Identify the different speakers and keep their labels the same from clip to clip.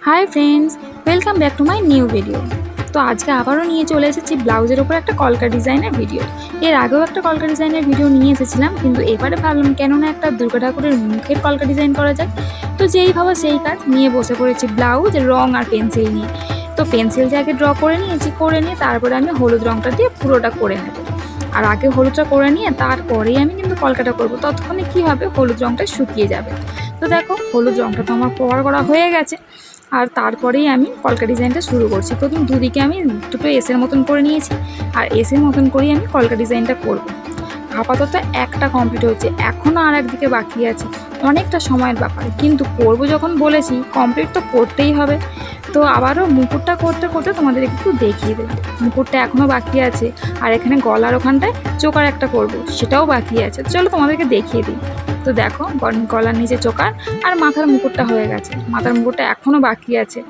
Speaker 1: Hi friends, welcome back to my new video. তো আজকে আবারও নিয়ে চলে এসেছি ব্লাউজের ওপর একটা কলকা ডিজাইনের ভিডিও। এর আগেও একটা কলকা ডিজাইনের ভিডিও নিয়ে এসেছিলাম, কিন্তু এবারে ভাবলাম কেননা একটা দুর্গা ঠাকুরের মুখের কলকা ডিজাইন করা যায়। তো যেই ভাবা সেই কাজ নিয়ে বসে পড়েছি ব্লাউজ, রং আর পেন্সিল নিয়ে। তো পেন্সিল দিয়ে আগে ড্র করে নিয়েছি, করে নিয়ে তারপরে আমি হলুদ রংটা দিয়ে পুরোটা করে নেব। আর আগে হলুদটা করে নিয়ে তারপরেই আমি কিন্তু কলকাটা করব, ততক্ষণে কী হবে হলুদ রংটা শুকিয়ে যাবে। তো দেখো হলুদ রংটা তো আমার কভার করা হয়ে গেছে। আর তারপরেই আমি কলকা ডিজাইনটা শুরু করছি। প্রথম দুদিকে আমি দুটো এসের মতন করে নিয়েছি, আর এসের মতন করেই আমি কলকা ডিজাইনটা করব। আপাতত একটা কমপ্লিট হচ্ছে, এখনও আর একদিকে বাকি আছে, অনেকটা সময়ের ব্যাপার, কিন্তু করবো যখন বলেছি কমপ্লিট তো করতেই হবে। তো আবারও মুকুটটা করতে করতে তোমাদের একটু দেখিয়ে দেবো। মুকুটটা এখনও বাকি আছে, আর এখানে গলার ওখানটায় চোকার একটা করব, সেটাও বাকি আছে। চলো তোমাদেরকে দেখিয়ে দিই। তো দেখো গলার নিচে চোকার আর মাথার মুকুটটা হয়ে গেছে, মাথার মুকুটটা এখনও বাকি আছে।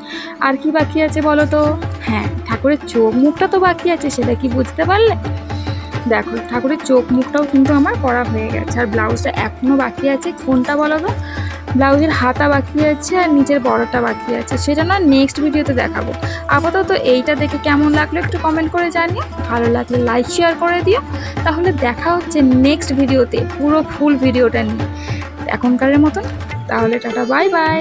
Speaker 1: আর কি বাকি আছে বলো তো? হ্যাঁ, ঠাকুরের চোখ মুখটা তো বাকি আছে, সেটা কি বুঝতে পারলে? দেখো ঠাকুরের চোখ মুখটাও কিন্তু আমার করা হয়ে গেছে। আর ব্লাউজটা এখনও বাকি আছে, কোনটা বলো তো? ব্লাউজের হাতা বাকি আছে আর নিচের বর্ডারটা বাকি আছে, সেটা না নেক্সট ভিডিওতে দেখাবো। আপাতত এইটা দেখে কেমন লাগলো একটু কমেন্ট করে জানিও, ভালো লাগলে লাইক শেয়ার করে দিও। তাহলে দেখা হচ্ছে নেক্সট ভিডিওতে পুরো ফুল ভিডিওটা নিয়ে। এখনকারের মতন তাহলে টাটা, বাই বাই।